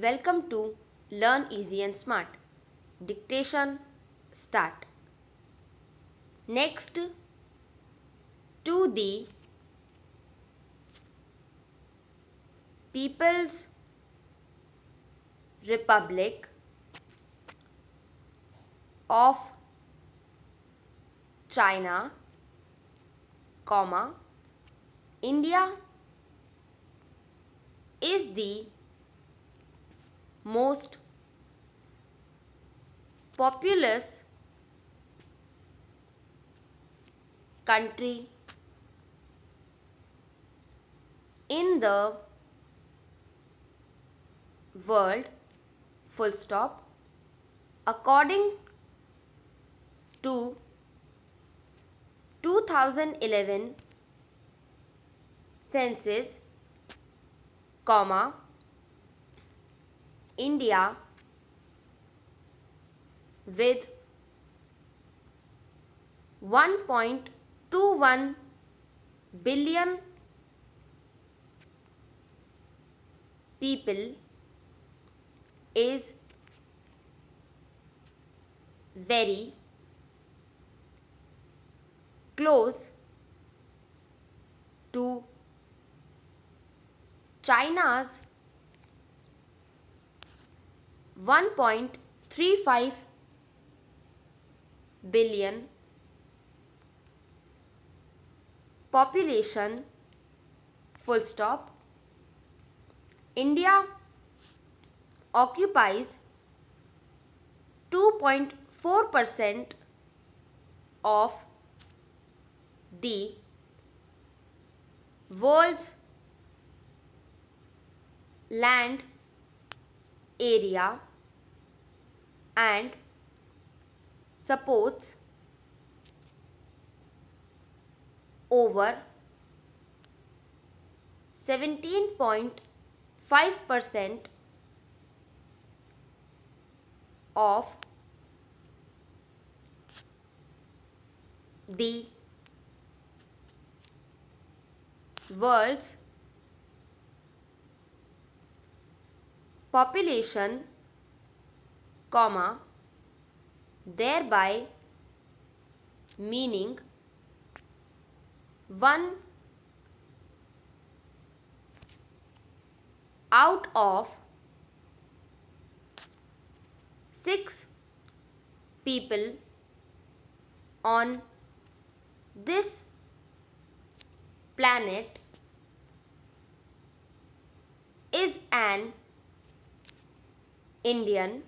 Welcome to Learn Easy and Smart. Dictation start. Next to the People's Republic of China, India is the most populous country in the world, full stop, according to 2011 census, India with 1.21 billion people is very close to China's 1.35 billion population, full stop. India occupies 2.4% of the world's land area and supports over 17.5% of the world's population, thereby meaning 1 out of 6 people on this planet is an Indian,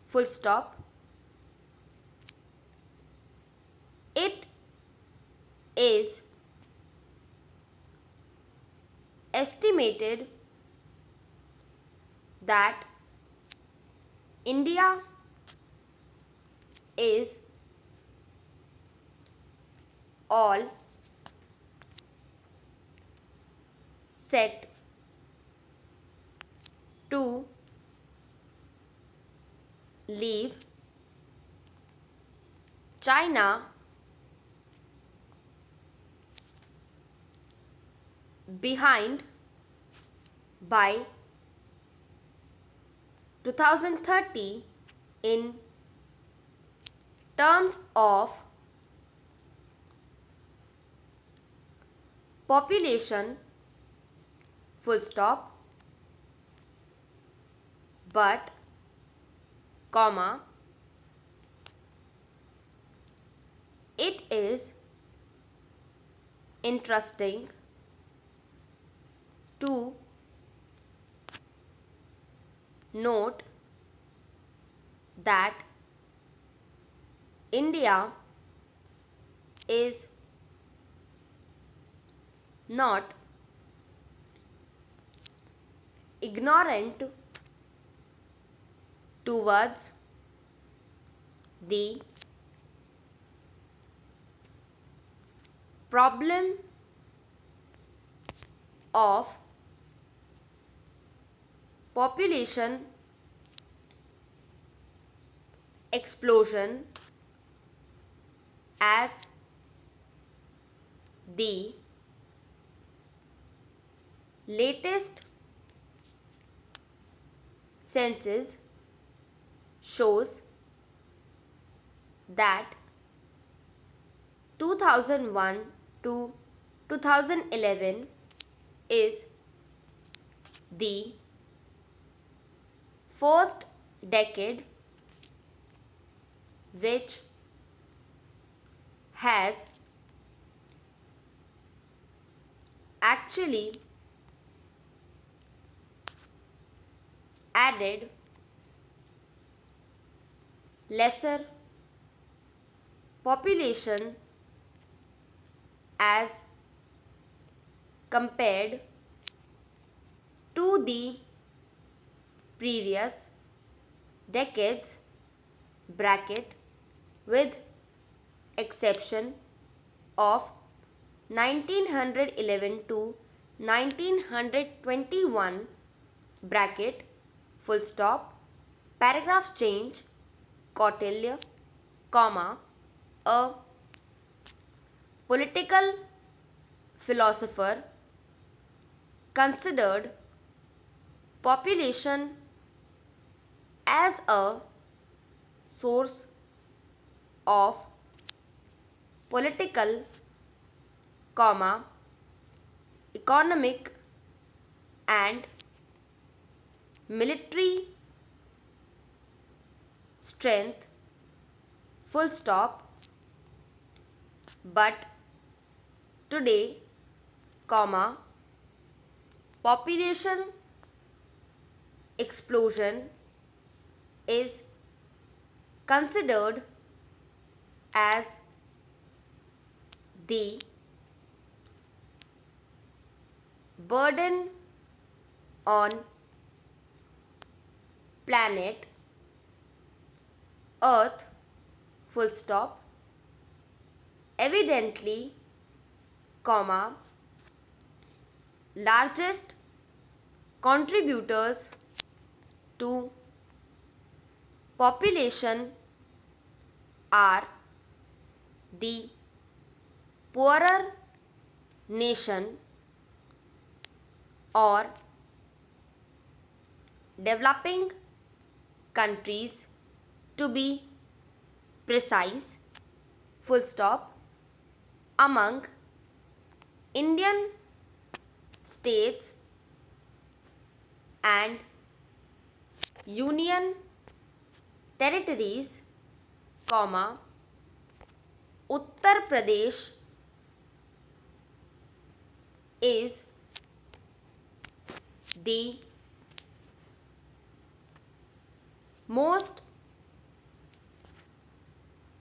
full stop. It is estimated that India is all set to leave China behind by 2030 in terms of population, full stop, but it is interesting to note that India is not ignorant towards the problem of population explosion as the latest census shows that 2001 to 2011 is the first decade which has actually added lesser population as compared to the previous decades bracket with exception of 1911 to 1921 bracket full stop paragraph change Kautilya comma a political philosopher considered population as a source of political comma economic and military strength full stop but today comma population explosion is considered as the burden on planet Earth full stop evidently comma largest contributors to population are the poorer nation or developing countries to be precise full stop among Indian states and union territories comma Uttar Pradesh is the most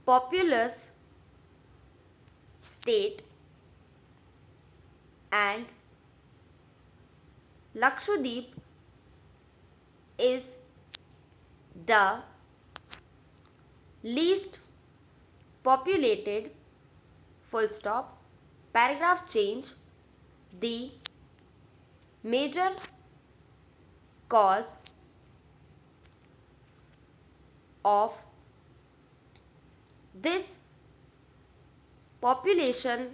populous state and Lakshadweep is the least populated full stop paragraph change the major cause of this population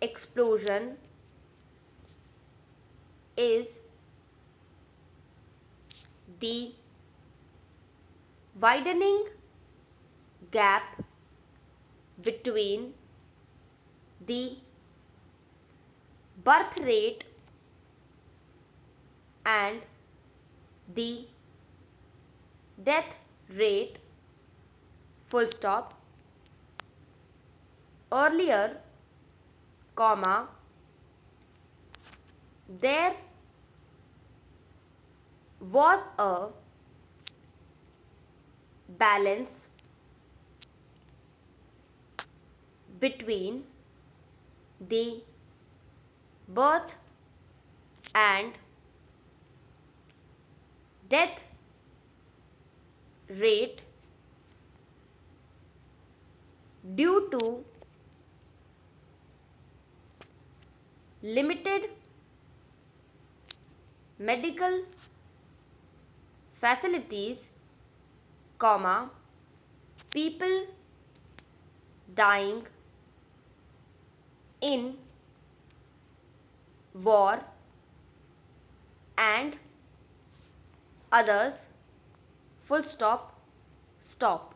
explosion is the widening gap between the birth rate and the death rate full stop earlier comma there was a balance between the birth and death rate due to limited medical facilities comma people dying in war and others, full stop, stop.